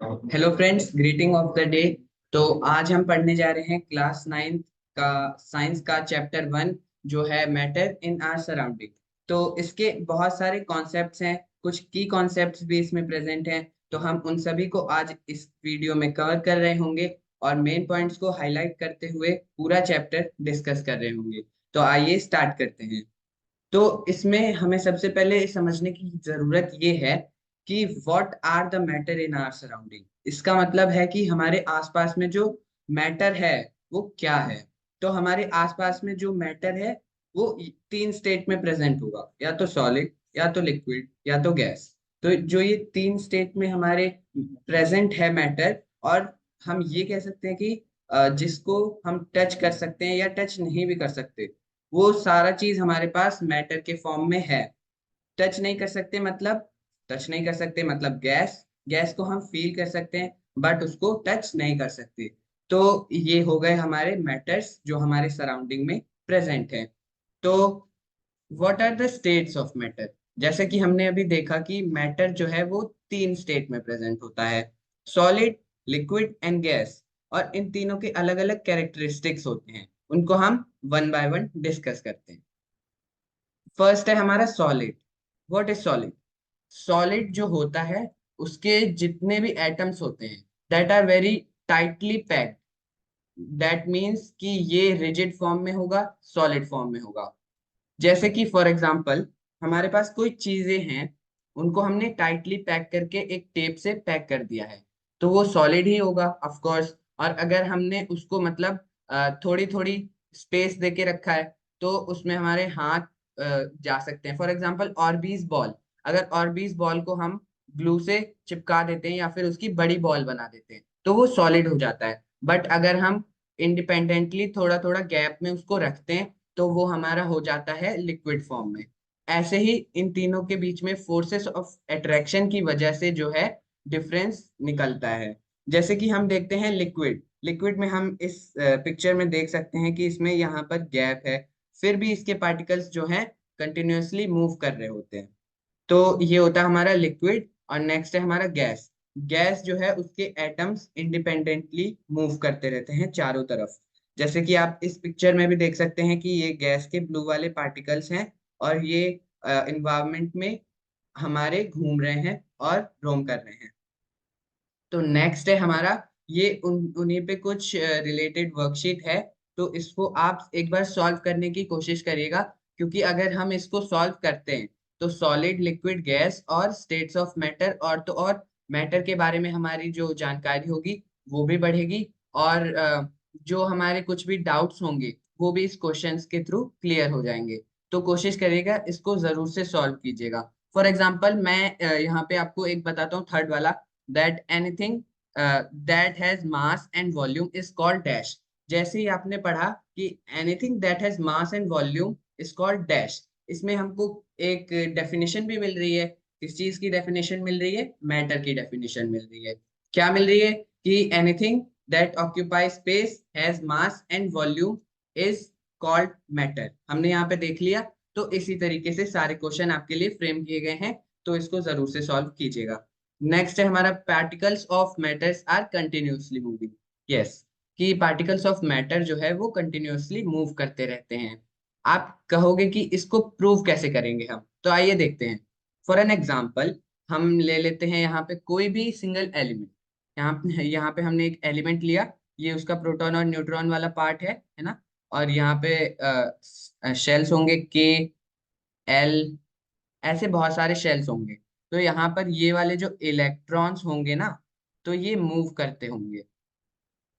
Hello friends, greeting of the day. तो आज हम पढ़ने जा रहे हैं क्लास 9 का साइंस का चैप्टर 1 जो है मैटर इन आवर सराउंडिंग। तो इसके बहुत सारे कॉन्सेप्ट्स हैं, कुछ की कॉन्सेप्ट्स भी इसमें प्रेजेंट हैं। तो हम उन सभी को आज इस वीडियो में कवर कर रहे होंगे और मेन पॉइंट्स को हाईलाइट करते हुए पूरा चैप्टर डिस्कस कर रहे होंगे। तो आइए स्टार्ट करते हैं। तो इसमें हमें सबसे पहले समझने की जरूरत ये है कि what are the matter in our surrounding. इसका मतलब है कि हमारे आसपास में जो मैटर है वो क्या है। तो हमारे आसपास में जो मैटर है वो तीन स्टेट में प्रेजेंट होगा, या तो सॉलिड, या तो लिक्विड, या तो गैस। तो जो ये तीन स्टेट में हमारे प्रेजेंट है मैटर, और हम ये कह सकते हैं कि जिसको हम टच कर सकते हैं या टच नहीं भी कर सकते, वो सारा चीज हमारे पास मैटर के फॉर्म में है। टच नहीं कर सकते मतलब, टच नहीं कर सकते मतलब गैस। गैस को हम फील कर सकते हैं बट उसको टच नहीं कर सकते। तो ये हो गए हमारे मैटर्स जो हमारे सराउंडिंग में प्रेजेंट है। तो what are the states of matter. जैसे कि हमने अभी देखा कि मैटर जो है वो तीन स्टेट में प्रेजेंट होता है, सॉलिड, लिक्विड एंड गैस। और इन तीनों के अलग अलग कैरेक्टरिस्टिक्स होते हैं, उनको हम वन बाय वन डिस्कस करते हैं। फर्स्ट है हमारा solid. What is solid? Solid जो होता है उसके जितने भी एटम्स होते हैं that are very tightly packed. That means कि ये रिजिड फॉर्म में होगा, सॉलिड फॉर्म में होगा। जैसे कि फॉर एग्जाम्पल हमारे पास कोई चीजें हैं, उनको हमने टाइटली पैक करके एक टेप से पैक कर दिया है, तो वो सॉलिड ही होगा ऑफ कोर्स। और अगर हमने उसको मतलब थोड़ी थोड़ी स्पेस देके रखा है, तो उसमें हमारे हाथ जा सकते हैं। फॉर एग्जाम्पल ऑर्बीज बॉल, अगर ऑर्बीज बॉल को हम ग्लू से चिपका देते हैं या फिर उसकी बड़ी बॉल बना देते हैं तो वो सॉलिड हो जाता है। बट अगर हम इंडिपेंडेंटली थोड़ा थोड़ा गैप में उसको रखते हैं तो वो हमारा हो जाता है लिक्विड फॉर्म में। ऐसे ही इन तीनों के बीच में फोर्सेस ऑफ अट्रैक्शन की वजह से जो है डिफरेंस निकलता है। जैसे कि हम देखते हैं लिक्विड। लिक्विड में हम इस पिक्चर में देख सकते हैं कि इसमें यहाँ पर गैप है, फिर भी इसके पार्टिकल्स जो हैं कंटिन्यूअसली मूव कर रहे होते हैं। तो ये होता है हमारा लिक्विड। और नेक्स्ट है हमारा गैस। गैस जो है उसके एटम्स इंडिपेंडेंटली मूव करते रहते हैं चारों तरफ। जैसे कि आप इस पिक्चर में भी देख सकते हैं कि ये गैस के ब्लू वाले पार्टिकल्स हैं और ये इन्वायरमेंट में हमारे घूम रहे हैं और रोम कर रहे हैं। तो नेक्स्ट है हमारा, ये उन्हीं पे कुछ रिलेटेड वर्कशीट है। तो इसको आप एक बार सॉल्व करने की कोशिश करिएगा, क्योंकि अगर हम इसको सॉल्व करते हैं तो सॉलिड, लिक्विड, गैस और स्टेट्स ऑफ मैटर और तो और मैटर के बारे में हमारी जो जानकारी होगी वो भी बढ़ेगी। और जो हमारे कुछ भी डाउट्स होंगे वो भी इस क्वेश्चंस के थ्रू क्लियर हो जाएंगे। तो कोशिश करिएगा, इसको जरूर से सॉल्व कीजिएगा। फॉर एग्जाम्पल मैं यहाँ पे आपको एक बताता हूँ, थर्ड वाला, that anything that has mass and volume is called dash। जैसे ही आपने पढ़ा कि anything that has mass and volume is called dash, इसमें हमको एक डेफिनेशन भी मिल रही है। किस चीज की डेफिनेशन मिल रही है? मैटर की डेफिनेशन मिल रही है। क्या मिल रही है? कि anything that occupies space has mass and volume is called matter। हमने यहाँ पे देख लिया। तो इसी तरीके से सारे क्वेश्चन आपके लिए फ्रेम किए गए हैं, तो इसको जरूर से सॉल्व कीजिएगा। नेक्स्ट है हमारा, particles of matters are continuously moving. Yes, कि पार्टिकल्स ऑफ मैटर जो है वो कंटिन्यूअसली मूव करते रहते हैं। आप कहोगे कि इसको प्रूव कैसे करेंगे हम, तो आइए देखते हैं। फॉर एन एग्जाम्पल हम ले लेते हैं यहाँ पे कोई भी सिंगल एलिमेंट। यहाँ पे हमने एक एलिमेंट लिया, ये उसका प्रोटॉन और न्यूट्रॉन वाला पार्ट है ना। और यहाँ पे शेल्स होंगे के, एल, ऐसे बहुत सारे शेल्स होंगे। तो यहाँ पर ये वाले जो इलेक्ट्रॉन्स होंगे ना, तो ये मूव करते होंगे।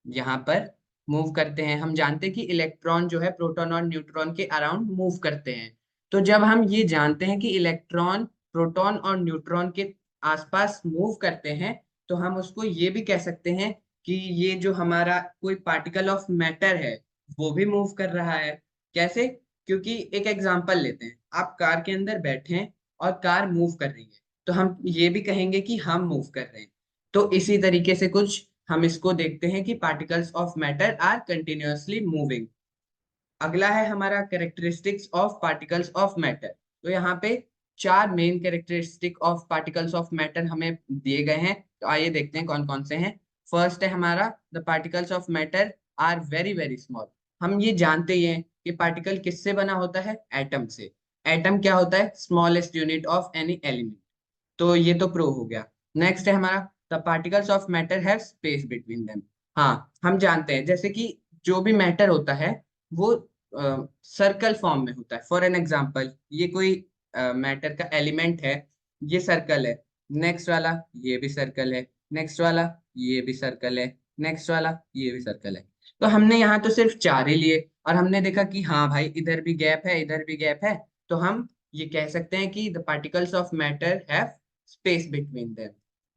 यहाँ पर मूव करते हैं। हम जानते हैं कि इलेक्ट्रॉन जो है प्रोटॉन और न्यूट्रॉन के अराउंड मूव करते हैं। तो जब हम ये जानते हैं कि इलेक्ट्रॉन प्रोटॉन और न्यूट्रॉन के आसपास मूव करते हैं, तो हम उसको ये भी कह सकते हैं कि ये जो हमारा कोई पार्टिकल ऑफ मैटर है वो भी मूव कर रहा है। कैसे? क्योंकि एक एग्जांपल लेते हैं, आप कार के अंदर बैठे हैं और कार मूव कर रही है, तो हम ये भी कहेंगे कि हम मूव कर रहे हैं। तो इसी तरीके से कुछ हम इसको देखते हैं कि particles of matter are continuously moving. अगला है हमारा characteristics of particles of matter. तो यहाँ पे 4 main characteristic of particles of matter हमें दिए गए हैं। तो आइए देखते हैं कौन कौन से हैं। फर्स्ट है हमारा, the particles of matter are very very small. हम ये जानते ही हैं कि पार्टिकल किससे बना होता है, एटम से। एटम क्या होता है, smallest unit of any element. तो ये तो प्रूव हो गया। नेक्स्ट है हमारा, the particles of matter have space between them. हाँ, हम जानते हैं जैसे कि जो भी मैटर होता है वो सर्कल फॉर्म में होता है। फॉर एन एग्जांपल, ये कोई मैटर का एलिमेंट है, ये सर्कल है। नेक्स्ट वाला ये भी सर्कल है, नेक्स्ट वाला ये भी सर्कल है, नेक्स्ट वाला ये भी सर्कल है। तो हमने यहाँ तो सिर्फ 4 ही लिए और हमने देखा कि हाँ भाई, इधर भी गैप है, इधर भी गैप है। तो हम ये कह सकते हैं कि the particles of matter have space between them.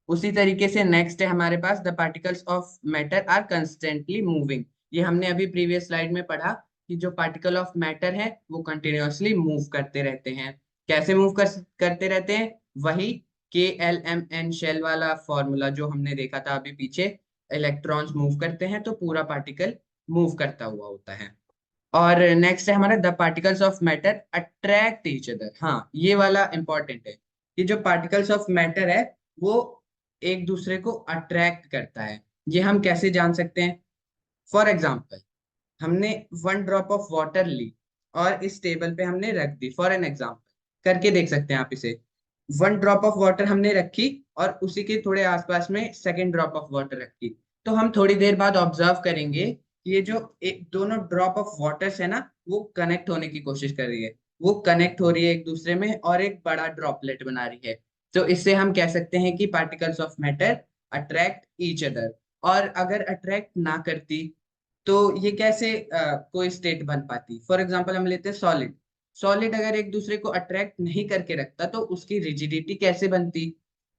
उसी तरीके से नेक्स्ट है हमारे पास, the particles of matter are constantly moving. ये हमने अभी प्रीवियस स्लाइड में पढ़ा कि जो पार्टिकल ऑफ मैटर है वो कंटिन्यूअसली मूव करते रहते हैं। कैसे मूव करते रहते हैं, वही KLMN शेल वाला फॉर्मूला जो हमने देखा था अभी पीछे। इलेक्ट्रॉन्स मूव करते हैं तो पूरा पार्टिकल मूव करता हुआ होता है। और नेक्स्ट है हमारा, the particles of matter attract each other. हाँ, ये वाला इंपॉर्टेंट है कि जो पार्टिकल्स ऑफ मैटर है वो एक दूसरे को अट्रैक्ट करता है। ये हम कैसे जान सकते हैं? फॉर एग्जाम्पल, हमने 1 ड्रॉप ऑफ वाटर ली और इस टेबल पे हमने रख दी। फॉर एन एग्जाम्पल करके देख सकते हैं आप इसे। 1 ड्रॉप ऑफ वाटर हमने रखी और उसी के थोड़े आसपास में सेकेंड ड्रॉप ऑफ वाटर रखी। तो हम थोड़ी देर बाद ऑब्जर्व करेंगे कि ये जो एक दोनों ड्रॉप ऑफ वाटर्स है ना, वो कनेक्ट होने की कोशिश कर रही है। वो कनेक्ट हो रही है एक दूसरे में और एक बड़ा ड्रॉपलेट बना रही है। तो इससे हम कह सकते हैं कि particles of matter attract each other. और अगर अट्रैक्ट ना करती तो ये कैसे कोई स्टेट बन पाती? फॉर एग्जाम्पल हम लेते हैं सॉलिड। सॉलिड अगर एक दूसरे को अट्रैक्ट नहीं करके रखता तो उसकी रिजिडिटी कैसे बनती?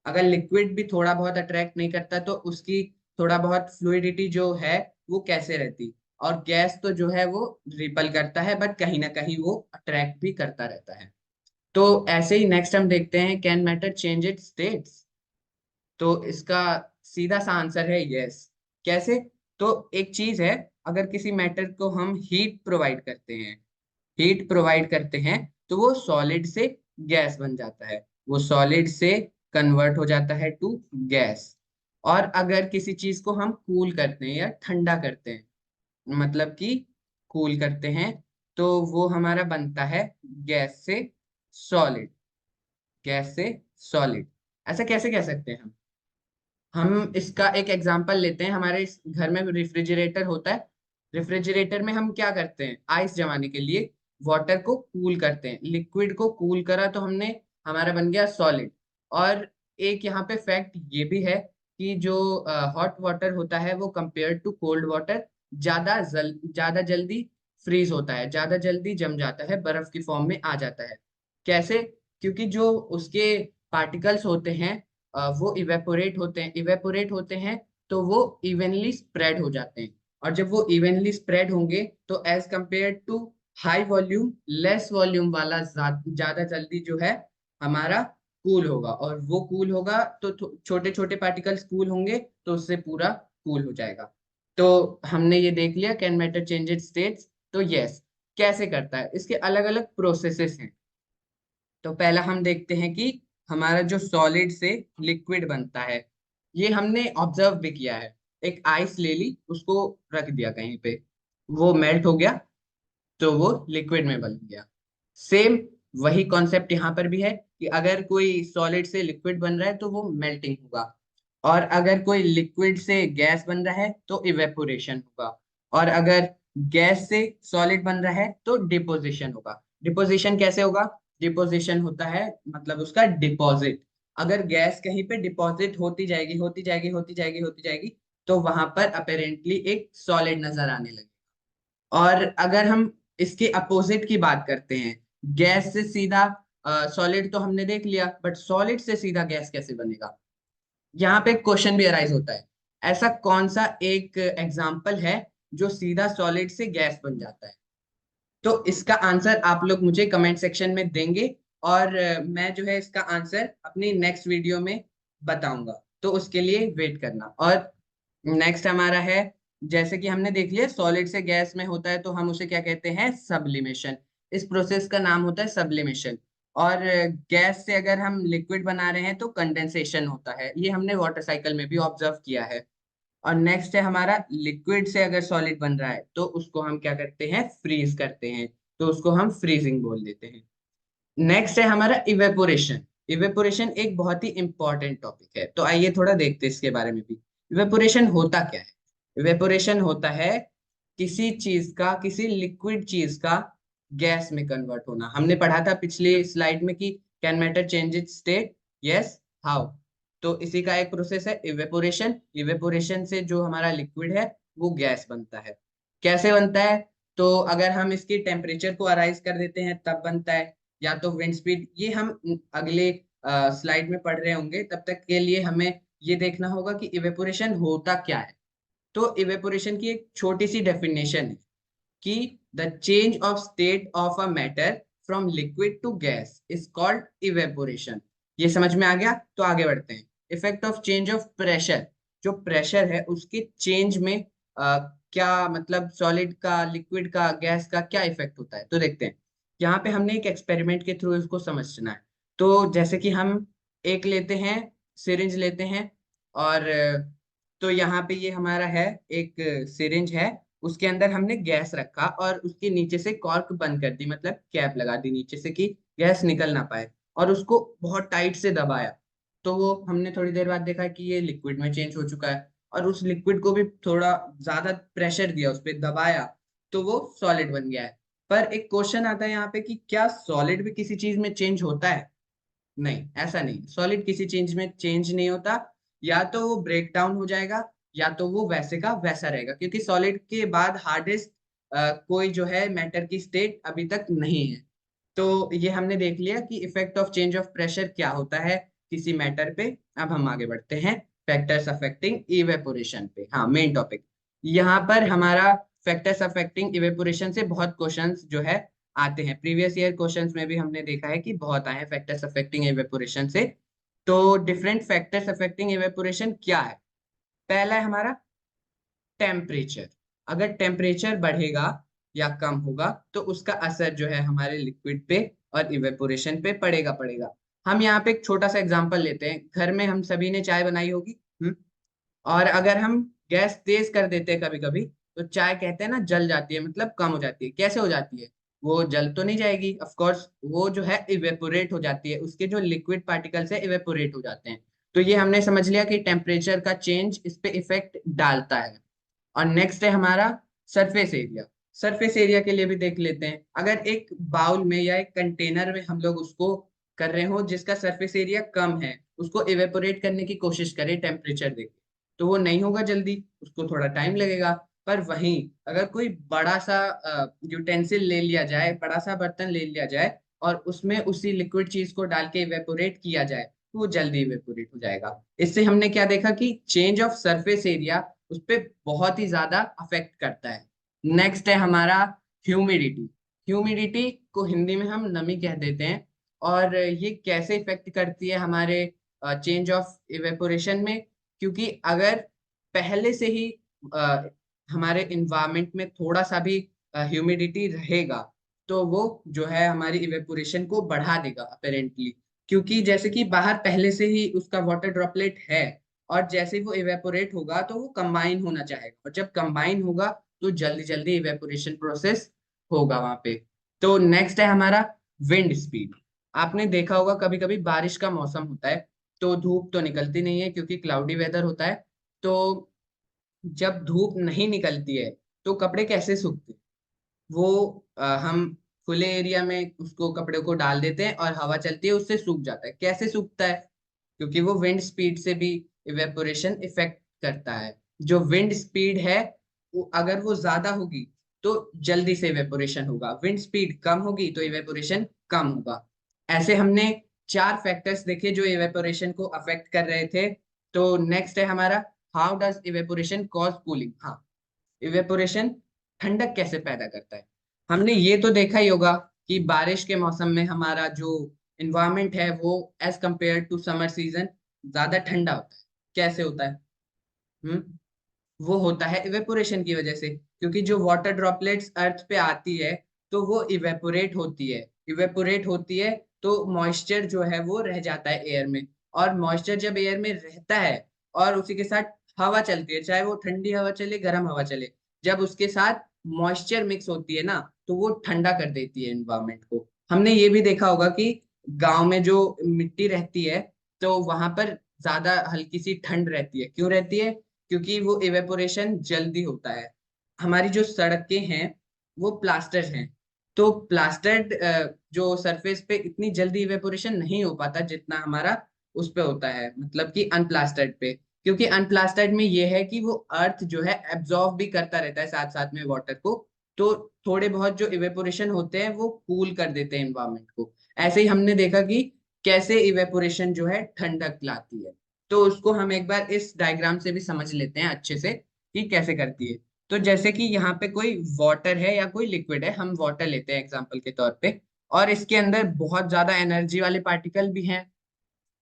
अगर लिक्विड भी थोड़ा बहुत अट्रैक्ट नहीं करता तो उसकी थोड़ा बहुत फ्लूइडिटी जो है वो कैसे रहती? और गैस तो जो है वो रिपल करता है, बट कहीं ना कहीं वो अट्रैक्ट भी करता रहता है। तो ऐसे ही नेक्स्ट हम देखते हैं, can matter change it's states? तो इसका सीधा सा आंसर है यस। कैसे? तो एक चीज है, अगर किसी मैटर को हम हीट प्रोवाइड करते हैं, हीट प्रोवाइड करते हैं तो वो सॉलिड से गैस बन जाता है, वो सॉलिड से कन्वर्ट हो जाता है टू गैस। और अगर किसी चीज को हम कूल करते हैं या ठंडा करते हैं, मतलब कि कूल करते हैं, तो वो हमारा बनता है गैस से सॉलिड, गैस से सॉलिड। ऐसा कैसे कह सकते हैं हम इसका एक एग्जांपल लेते हैं। हमारे इस घर में रेफ्रिजरेटर होता है। रेफ्रिजरेटर में हम क्या करते हैं, आइस जमाने के लिए वाटर को कूल करते हैं। लिक्विड को कूल करा तो हमने, हमारा बन गया सॉलिड। और एक यहाँ पे फैक्ट ये भी है कि जो हॉट वाटर होता है वो कंपेयर टू कोल्ड वाटर ज्यादा जल्दी फ्रीज होता है, ज्यादा जल्दी जम जाता है, बर्फ की फॉर्म में आ जाता है। कैसे? क्योंकि जो उसके पार्टिकल्स होते हैं वो इवेपोरेट होते हैं तो वो इवनली स्प्रेड हो जाते हैं। और जब वो इवनली स्प्रेड होंगे तो as compare to high volume, less volume वाला ज्यादा जल्दी जो है हमारा कूल होगा। और वो कूल होगा तो छोटे छोटे पार्टिकल्स कूल होंगे तो उससे पूरा कूल हो जाएगा। तो हमने ये देख लिया, can matter change it's states. तो यस, कैसे करता है, इसके अलग अलग प्रोसेसेस हैं। तो पहला हम देखते हैं कि हमारा जो सॉलिड से लिक्विड बनता है, ये हमने ऑब्जर्व भी किया है। एक आइस ले ली, उसको रख दिया कहीं पे, वो मेल्ट हो गया तो वो लिक्विड में बन गया। सेम वही कॉन्सेप्ट यहाँ पर भी है कि अगर कोई सॉलिड से लिक्विड बन रहा है तो वो मेल्टिंग होगा, और अगर कोई लिक्विड से गैस बन रहा है तो इवेपोरेशन होगा, और अगर गैस से सॉलिड बन रहा है तो डिपोजिशन होगा। डिपोजिशन कैसे होगा? डिपोजिशन होता है मतलब उसका डिपॉजिट। अगर गैस कहीं पे डिपॉजिट होती जाएगी होती जाएगी होती जाएगी होती जाएगी तो वहां पर अपेरेंटली एक सॉलिड नजर आने लगे। और अगर हम इसके अपोजिट की बात करते हैं, गैस से सीधा सॉलिड तो हमने देख लिया, बट सॉलिड से सीधा गैस कैसे बनेगा? यहाँ पे क्वेश्चन भी अराइज होता है, ऐसा कौन सा एक एग्जाम्पल है जो सीधा सॉलिड से गैस बन जाता है? तो इसका आंसर आप लोग मुझे कमेंट सेक्शन में देंगे और मैं जो है इसका आंसर अपनी नेक्स्ट वीडियो में बताऊंगा। तो उसके लिए वेट करना। और नेक्स्ट हमारा है, जैसे कि हमने देख लिया सॉलिड से गैस में होता है तो हम उसे क्या कहते हैं, सब्लिमेशन। इस प्रोसेस का नाम होता है सब्लिमेशन। और गैस से अगर हम लिक्विड बना रहे हैं तो कंडेंसेशन होता है, ये हमने वाटर साइकिल में भी ऑब्जर्व किया है। और नेक्स्ट है हमारा लिक्विड से अगर सॉलिड बन रहा है तो उसको हम क्या करते हैं, फ्रीज करते हैं, तो उसको हम फ्रीजिंग बोल देते हैं। नेक्स्ट है हमारा इवेपोरेशन। इवेपोरेशन एक बहुत ही इंपॉर्टेंट टॉपिक है, तो आइए थोड़ा देखते हैं इसके बारे में भी। इवेपोरेशन होता क्या है? इवेपोरेशन होता है किसी चीज का, किसी लिक्विड चीज का गैस में कन्वर्ट होना। हमने पढ़ा था पिछली स्लाइड में कि can matter change it's state, yes, how. तो इसी का एक प्रोसेस है इवेपोरेशन। इवेपोरेशन से जो हमारा लिक्विड है वो गैस बनता है। कैसे बनता है? तो अगर हम इसकी टेम्परेचर को अराइज कर देते हैं तब बनता है, या तो विंड स्पीड, ये हम अगले स्लाइड में पढ़ रहे होंगे। तब तक के लिए हमें ये देखना होगा कि इवेपोरेशन होता क्या है। तो इवेपोरेशन की एक छोटी सी डेफिनेशन है कि the change of state of a matter from liquid to gas is called evaporation. ये समझ में आ गया? तो आगे बढ़ते हैं। Effect of change of pressure, जो प्रेशर है उसके चेंज में क्या मतलब सॉलिड का, लिक्विड का, गैस का क्या इफेक्ट होता है, तो देखते हैं। यहाँ पे हमने एक एक्सपेरिमेंट के थ्रू इसको समझना है। तो जैसे कि हम एक लेते हैं, सिरिंज लेते हैं, और तो यहाँ पे ये हमारा है एक सिरिंज है, उसके अंदर हमने गैस रखा और उसके नीचे से कॉर्क बंद कर दी, मतलब कैप लगा दी नीचे से कि गैस निकल ना पाए, और उसको बहुत टाइट से दबाया। तो वो हमने थोड़ी देर बाद देखा कि ये लिक्विड में चेंज हो चुका है, और उस लिक्विड को भी थोड़ा ज्यादा प्रेशर दिया, उस पर दबाया, तो वो सॉलिड बन गया है। पर एक क्वेश्चन आता है यहाँ पे कि क्या सॉलिड भी किसी चीज में चेंज होता है? नहीं, ऐसा नहीं, सॉलिड किसी चीज में चेंज नहीं होता। या तो वो ब्रेक डाउन हो जाएगा, या तो वो वैसे का वैसा रहेगा, क्योंकि सॉलिड के बाद हार्डेस्ट कोई जो है मैटर की स्टेट अभी तक नहीं है। तो ये हमने देख लिया कि effect of change of pressure क्या होता है किसी मैटर पे। अब हम आगे बढ़ते हैं फैक्टर्स अफेक्टिंग इवेपोरेशन पे। हाँ, मेन टॉपिक यहाँ पर हमारा फैक्टर्स अफेक्टिंग इवेपोरेशन से बहुत क्वेश्चंस जो है आते हैं। प्रीवियस ईयर क्वेश्चंस में भी हमने देखा है कि बहुत आए हैं फैक्टर्स अफेक्टिंग इवेपोरेशन से। तो डिफरेंट फैक्टर्स अफेक्टिंग इवेपोरेशन क्या है? पहला है हमारा टेम्परेचर। अगर टेम्परेचर बढ़ेगा या कम होगा तो उसका असर जो है हमारे लिक्विड पे और इवेपोरेशन पे पड़ेगा पड़ेगा। हम यहाँ पे एक छोटा सा एग्जांपल लेते हैं। घर में हम सभी ने चाय बनाई होगी, और अगर हम गैस तेज कर देते हैं कभी कभी, तो चाय कहते हैं ना जल जाती है, मतलब कम हो जाती है। कैसे हो जाती है? वो जल तो नहीं जाएगी, ऑफ कोर्स, वो जो है इवेपोरेट हो जाती है, उसके जो लिक्विड पार्टिकल्स है इवेपोरेट हो जाते हैं। तो ये हमने समझ लिया कि टेम्परेचर का चेंज इस पे इफेक्ट डालता है। और नेक्स्ट है हमारा सरफेस एरिया। सरफेस एरिया के लिए भी देख लेते हैं। अगर एक बाउल में या एक कंटेनर में हम लोग उसको कर रहे हो जिसका सरफेस एरिया कम है, उसको इवेपोरेट करने की कोशिश करें टेम्परेचर देके, तो वो नहीं होगा जल्दी, उसको थोड़ा टाइम लगेगा। पर वहीं अगर कोई बड़ा सा यूटेंसिल ले लिया जाए, बड़ा सा बर्तन ले लिया जाए, और उसमें उसी लिक्विड चीज को डाल के इवेपोरेट किया जाए, तो वो जल्दी इवेपोरेट हो जाएगा। इससे हमने क्या देखा कि चेंज ऑफ सरफेस एरिया उस पर बहुत ही ज्यादा अफेक्ट करता है। नेक्स्ट है हमारा ह्यूमिडिटी। ह्यूमिडिटी को हिंदी में हम नमी कह देते हैं। और ये कैसे इफेक्ट करती है हमारे चेंज ऑफ इवेपोरेशन में? क्योंकि अगर पहले से ही अ, हमारे इन्वायरमेंट में थोड़ा सा भी ह्यूमिडिटी रहेगा, तो वो जो है हमारी इवेपोरेशन को बढ़ा देगा अपेरेंटली। क्योंकि जैसे कि बाहर पहले से ही उसका वाटर ड्रॉपलेट है, और जैसे ही वो इवेपोरेट होगा तो वो कंबाइन होना चाहेगा, और जब कंबाइन होगा तो जल्दी जल्दी इवेपोरेशन प्रोसेस होगा वहां पे। तो नेक्स्ट है हमारा विंड स्पीड। आपने देखा होगा कभी कभी बारिश का मौसम होता है, तो धूप तो निकलती नहीं है क्योंकि क्लाउडी वेदर होता है। तो जब धूप नहीं निकलती है तो कपड़े कैसे सूखते हैं? वो हम खुले एरिया में उसको, कपड़े को डाल देते हैं और हवा चलती है, उससे सूख जाता है। कैसे सूखता है? क्योंकि वो विंड स्पीड से भी इवेपोरेशन इफेक्ट करता है। जो विंड स्पीड है वो अगर वो ज्यादा होगी तो जल्दी से इवेपोरेशन होगा, विंड स्पीड कम होगी तो इवेपोरेशन कम होगा। ऐसे हमने चार फैक्टर्स देखे जो इवेपोरेशन को अफेक्ट कर रहे थे। तो नेक्स्ट है हमारा how does evaporation cause cooling. हाँ, इवेपोरेशन ठंडक कैसे पैदा करता है? हमने ये तो देखा ही होगा कि बारिश के मौसम में हमारा जो इन्वायरमेंट है वो as compare to summer season ज्यादा ठंडा होता है। कैसे होता है? हम्म वो होता है इवेपोरेशन की वजह से, क्योंकि जो वाटर ड्रॉपलेट्स अर्थ पे आती है तो वो इवेपोरेट होती है। इवेपोरेट होती है तो मॉइस्चर जो है वो रह जाता है एयर में। और मॉइस्चर जब एयर में रहता है और उसी के साथ हवा चलती है, चाहे वो ठंडी हवा चले गर्म हवा चले, जब उसके साथ मॉइस्चर मिक्स होती है ना, तो वो ठंडा कर देती है एनवायरमेंट को। हमने ये भी देखा होगा कि गांव में जो मिट्टी रहती है, तो वहां पर ज्यादा हल्की सी ठंड रहती है। क्यों रहती है? क्योंकि वो इवेपोरेशन जल्दी होता है। हमारी जो सड़कें हैं वो प्लास्टर हैं, तो प्लास्टर्ड जो सरफेस पे इतनी जल्दी इवेपोरेशन नहीं हो पाता जितना हमारा उस पे होता है, मतलब कि अनप्लास्टर्ड पे। क्योंकि अनप्लास्टर्ड में ये है कि वो अर्थ जो है एब्जॉर्ब भी करता रहता है साथ साथ में वाटर को, तो थोड़े बहुत जो इवेपोरेशन होते हैं वो कूल कर देते हैं एनवायरमेंट को। ऐसे ही हमने देखा कि कैसे इवेपोरेशन जो है ठंडक लाती है। तो उसको हम एक बार इस डायग्राम से भी समझ लेते हैं अच्छे से कि कैसे करती है। तो जैसे कि यहाँ पे कोई वाटर है या कोई लिक्विड है, हम वाटर लेते हैं एग्जांपल के तौर पे, और इसके अंदर बहुत ज्यादा एनर्जी वाले पार्टिकल भी हैं।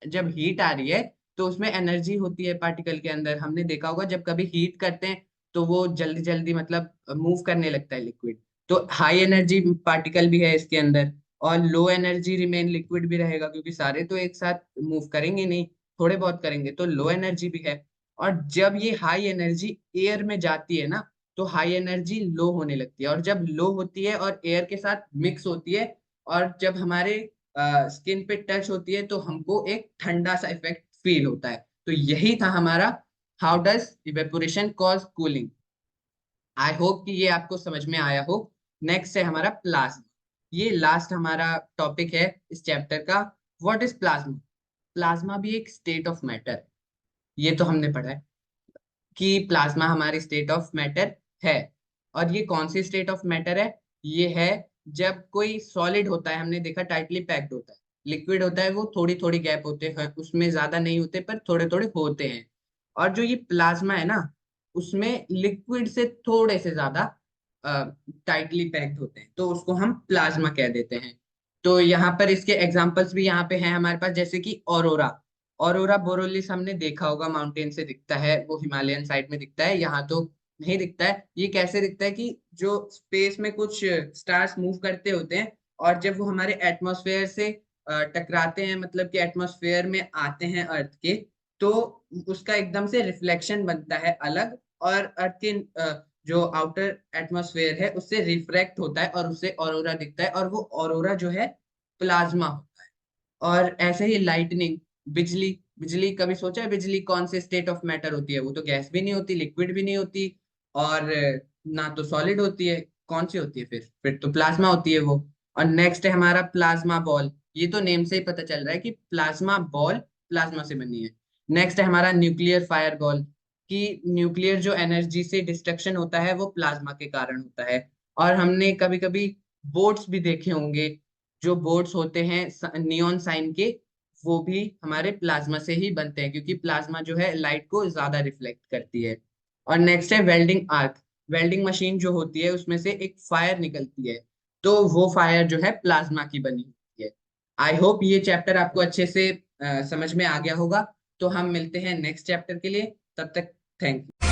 जब हीट आ रही है तो उसमें एनर्जी होती है पार्टिकल के अंदर। हमने देखा होगा जब कभी हीट करते हैं तो वो जल्दी जल्दी मतलब मूव करने लगता है लिक्विड। तो हाई एनर्जी पार्टिकल भी है इसके अंदर, और लो एनर्जी रिमेन लिक्विड भी रहेगा, क्योंकि सारे तो एक साथ मूव करेंगे नहीं, थोड़े बहुत करेंगे, तो लो एनर्जी भी है। और जब ये हाई एनर्जी एयर में जाती है ना, तो हाई एनर्जी लो होने लगती है, और जब लो होती है और एयर के साथ मिक्स होती है, और जब हमारे स्किन पे टच होती है, तो हमको एक ठंडा सा इफेक्ट फील होता है। तो यही था हमारा how does evaporation cause cooling. I hope कि ये आपको समझ में आया हो। नेक्स्ट है हमारा प्लाज्मा। ये लास्ट हमारा टॉपिक है इस चैप्टर का। What is plasma? प्लाज्मा भी एक स्टेट ऑफ मैटर, ये तो हमने पढ़ा है कि प्लाज्मा हमारी स्टेट ऑफ मैटर है। और ये कौन सी स्टेट ऑफ मैटर है? ये है जब कोई सॉलिड होता है, हमने देखा टाइटली पैक्ड होता है, लिक्विड होता है वो थोड़ी थोड़ी गैप होते हैं उसमें, ज्यादा नहीं होते पर थोड़े थोड़े होते हैं। और जो ये प्लाज्मा है ना, उसमें लिक्विड से थोड़े से ज्यादा टाइटली पैक्ड होते हैं, तो उसको हम प्लाज्मा कह देते हैं। तो यहाँ पर इसके एग्जांपल्स भी यहाँ पे हैं हमारे पास, जैसे कि ऑरोरा। ऑरोरा बोरोलिस हमने देखा होगा, माउंटेन से दिखता है, वो हिमालयन साइड में दिखता है, यहाँ तो नहीं दिखता है। ये कैसे दिखता है कि जो स्पेस में कुछ स्टार्स मूव करते होते हैं, और जब वो हमारे एटमॉस्फेयर से टकराते हैं, मतलब कि एटमॉस्फेयर में आते हैं अर्थ के, तो उसका एकदम से रिफ्लेक्शन बनता है अलग, और अर्थ के जो आउटर एटमॉस्फेयर है उससे रिफ्रैक्ट होता है, और उससे ऑरोरा दिखता है, और वो ऑरोरा जो है प्लाज्मा होता है। और ऐसे ही लाइटनिंग, बिजली। बिजली कभी सोचा है बिजली कौन से स्टेट ऑफ मैटर होती है? वो तो गैस भी नहीं होती, लिक्विड भी नहीं होती, और ना तो सॉलिड होती है। कौन सी होती है फिर तो प्लाज्मा होती है वो। और नेक्स्ट है हमारा प्लाज्मा बॉल। ये तो नेम से ही पता चल रहा है कि प्लाज्मा बॉल प्लाज्मा से बनी है। नेक्स्ट है हमारा न्यूक्लियर फायर बॉल, कि न्यूक्लियर जो एनर्जी से डिस्ट्रक्शन होता है वो प्लाज्मा के कारण होता है। और हमने कभी कभी बोट्स भी देखे होंगे, जो बोर्ड्स होते हैं नियॉन साइन के, वो भी हमारे प्लाज्मा से ही बनते हैं, क्योंकि प्लाज्मा जो है लाइट को ज्यादा रिफ्लेक्ट करती है। और नेक्स्ट है वेल्डिंग आर्क। वेल्डिंग मशीन जो होती है उसमें से एक फायर निकलती है, तो वो फायर जो है प्लाज्मा की बनी होती है। आई होप ये चैप्टर आपको अच्छे से समझ में आ गया होगा। तो हम मिलते हैं नेक्स्ट चैप्टर के लिए, तब तक थैंक यू।